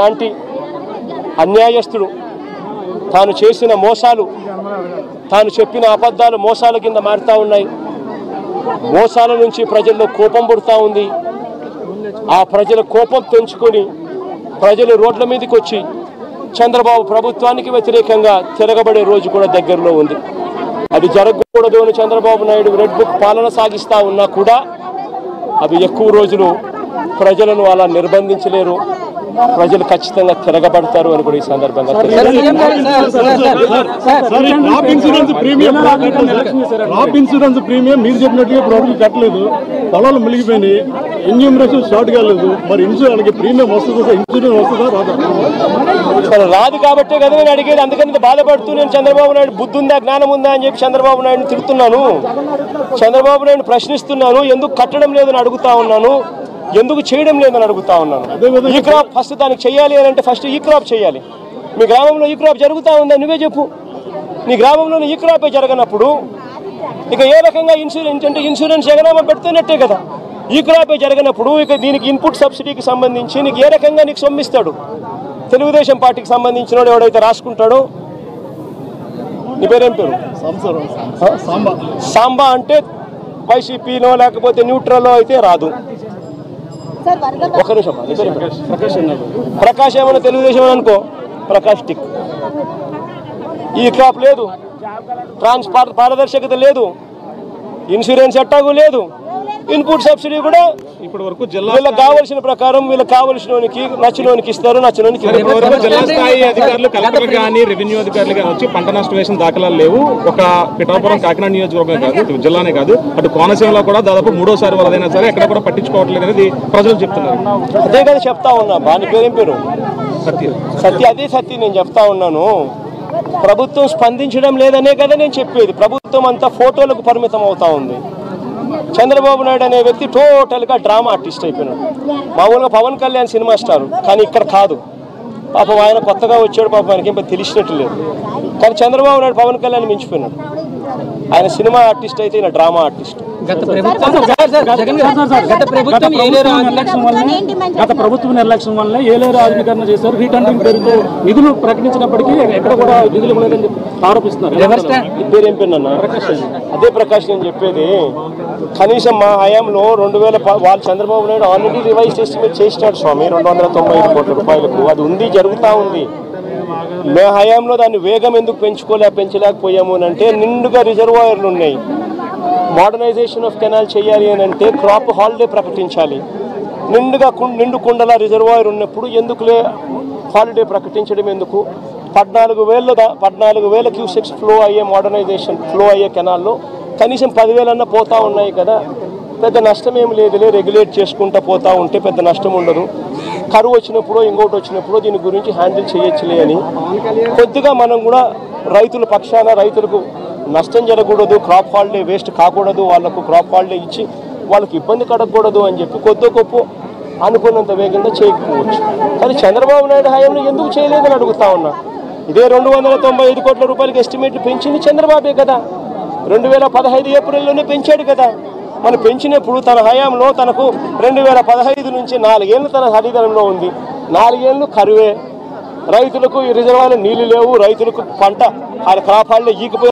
లాంటి అన్యాయస్తుడు తాను చేసిన మోసాలు, తాను చెప్పిన అబద్ధాలు మోసాల కింద మారుతూ ఉన్నాయి. మోసాల నుంచి ప్రజల్లో కోపం పుడుతూ ఉంది. ఆ ప్రజల కోపం పెంచుకొని ప్రజలు రోడ్ల మీదకి వచ్చి చంద్రబాబు ప్రభుత్వానికి వ్యతిరేకంగా తిరగబడే రోజు కూడా దగ్గరలో ఉంది. అది జరగకూడదు అని చంద్రబాబు నాయుడు రెడ్ బుక్ పాలన సాగిస్తూ ఉన్నా కూడా అవి ఎక్కువ రోజులు ప్రజలను అలా నిర్బంధించలేరు. ప్రజలు ఖచ్చితంగా తిరగబడతారు అని కూడా ఈ సందర్భంగా ఇన్సూరెన్స్ ప్రీమియం మీరు చెప్పినట్టుగా ప్రభుత్వం కట్టలేదు, పొలాలు మునిగిపోయినాయి, ఎన్యూమరేషన్ స్టార్ట్ కాలేదు. మరి ఇన్సూరెన్స్ ప్రీమియం వస్తుందా, ఇన్సూరెన్స్ వస్తుందా రాదా? రాదు కాబట్టే కదా నేను అడిగేది. అందుకని బాధపడుతూ నేను చంద్రబాబు నాయుడు బుద్ధి ఉందా, జ్ఞానం ఉందా అని చెప్పి చంద్రబాబు నాయుడుని తిడుతున్నాను. చంద్రబాబు నాయుడు ప్రశ్నిస్తున్నాను. ఎందుకు కట్టడం లేదని అడుగుతా ఉన్నాను, ఎందుకు చేయడం లేదని అడుగుతా ఉన్నాను. ఈ క్రాప్ ఫస్ట్ దానికి చేయాలి అని అంటే ఫస్ట్ ఈ క్రాప్ చేయాలి. మీ గ్రామంలో ఈ క్రాప్ జరుగుతూ ఉందా నువ్వే చెప్పు. నీ గ్రామంలో ఈ క్రాపే జరగనప్పుడు ఇక ఏ రకంగా ఇన్సూరెన్స్ అంటే ఇన్సూరెన్స్ ఎగనామా పెడుతున్నట్టే కదా. ఈ క్రాపే జరగనప్పుడు ఇక దీనికి ఇన్పుట్ సబ్సిడీకి సంబంధించి నీకు ఏ రకంగా నీకు సొమ్మిస్తాడు? తెలుగుదేశం పార్టీకి సంబంధించిన వాడు ఎవడైతే రాసుకుంటాడో, నీ పేరేం పేరు? సాంబా అంటే వైసీపీనో లేకపోతే న్యూట్రల్లో అయితే రాదు. ఒక నిమిషం, ప్రకాష్ ఏమన్నా తెలుగుదేశం అని అనుకో, ప్రకాష్ టిక్. ఈ క్రాప్ లేదు, పారదర్శకత లేదు, ఇన్సూరెన్స్ ఎట్టాగు లేదు, ఇన్పుట్ సబ్సిడీ కూడా ఇప్పటి వరకు వీళ్ళకి కావాల్సిన ప్రకారం వీళ్ళకి కావాల్సినోనికి నచ్చినోనికి ఇస్తారు, నచ్చినోనికి జిల్లా స్థాయి అధికారులు కలెక్టర్ కానీ రెవెన్యూ అధికారులు కానీ వచ్చి పంట నష్టం వేసిన దాఖలాలు లేవు. ఒక పిఠాపురం కాకినాడ నియోజకవర్గం కాదు, జిల్లానే కాదు, అటు కోనసీమలో కూడా దాదాపు 3వ వరదైనా సరే ఎక్కడ కూడా పట్టించుకోవట్లేదు అనేది ప్రజలు చెప్తున్నారు. అదే కదా చెప్తా ఉన్నా. బాని పేరేం పేరు? సత్య. అదే సత్య నేను చెప్తా ఉన్నాను. ప్రభుత్వం స్పందించడం లేదనే కదా నేను చెప్పేది. ప్రభుత్వం అంతా ఫోటోలకు పరిమితం అవుతా ఉంది. చంద్రబాబు నాయుడు అనే వ్యక్తి టోటల్గా డ్రామా ఆర్టిస్ట్ అయిపోయినాడు. మామూలుగా పవన్ కళ్యాణ్ సినిమా స్టార్, కానీ ఇక్కడ కాదు. పాపం ఆయన కొత్తగా వచ్చాడు, పాపం ఆయనకి ఏం తెలిసినట్టు లేదు. కానీ చంద్రబాబు నాయుడు పవన్ కళ్యాణ్ మించిపోయినాడు. ఆయన సినిమా ఆర్టిస్ట్ అయితే ఈయన డ్రామా ఆర్టిస్ట్. గత ప్రభుత్వ నిర్లక్ష్యం వల్ల ఏలేరు ఆధునీకరణ చేశారు. రీటెండరింగ్ పేరుతో నిధులు ప్రకటించినప్పటికీ ఎక్కడ కూడా నిధులు ఇవ్వలేదని చెప్పి ఆరోపిస్తున్నారు. పేరేం పేరున్నా? అదే ప్రకాష్ నేను చెప్పేది. కనీసం మా హయాంలో 2000 వాళ్ళు Chandrababu Naidu already revise estimate చేసినాడు స్వామి 295 కోట్ల రూపాయలకు. అది ఉంది, జరుగుతూ ఉంది. మే హయాంలో దాన్ని వేగం ఎందుకు పెంచలేకపోయాము అని అంటే నిండుగా రిజర్వాయర్లు ఉన్నాయి. మోడర్నైజేషన్ ఆఫ్ కెనాల్ చేయాలి అని అంటే క్రాప్ హాలిడే ప్రకటించాలి. నిండు కుండల రిజర్వాయర్ ఉన్నప్పుడు ఎందుకులే హాలిడే ప్రకటించడం ఎందుకు? 14,000 క్యూసెక్స్ ఫ్లో అయ్యే కెనాల్లో కనీసం 10,000 అన్న పోతా ఉన్నాయి కదా. పెద్ద నష్టం ఏమి లేదులే, రెగ్యులేట్ చేసుకుంటూ పోతూ ఉంటే పెద్ద నష్టం ఉండదు. కరువు వచ్చినప్పుడు ఇంకోటి వచ్చినప్పుడు దీని గురించి హ్యాండిల్ చేయొచ్చులే అని కొద్దిగా మనం కూడా రైతుల పక్షాన రైతులకు నష్టం జరగకూడదు, క్రాప్ హాలిడే వేస్ట్ కాకూడదు, వాళ్ళకు క్రాప్ హాలిడే ఇచ్చి వాళ్ళకి ఇబ్బంది కడగకూడదు అని చెప్పి కొద్ది గొప్ప అనుకున్నంత వేగంగా చేయకపోవచ్చు. కానీ చంద్రబాబు నాయుడు హయాంలో ఎందుకు చేయలేదని అడుగుతా ఉన్నా. ఇదే 295 కోట్ల రూపాయలకి ఎస్టిమేట్లు పెంచింది చంద్రబాబే కదా. 2015 ఏప్రిల్లోనే పెంచాడు కదా. మనం పెంచినప్పుడు తన హయాంలో తనకు 2015 నుంచి 4 ఏళ్ళు తన అధికారంలో ఉంది. 4 ఏళ్ళు కరువే, రైతులకు ఈ రిజర్వాయర్లు నీళ్లు లేవు, రైతులకు పంట క్రాప్ హాలిడే ఈకిపోయి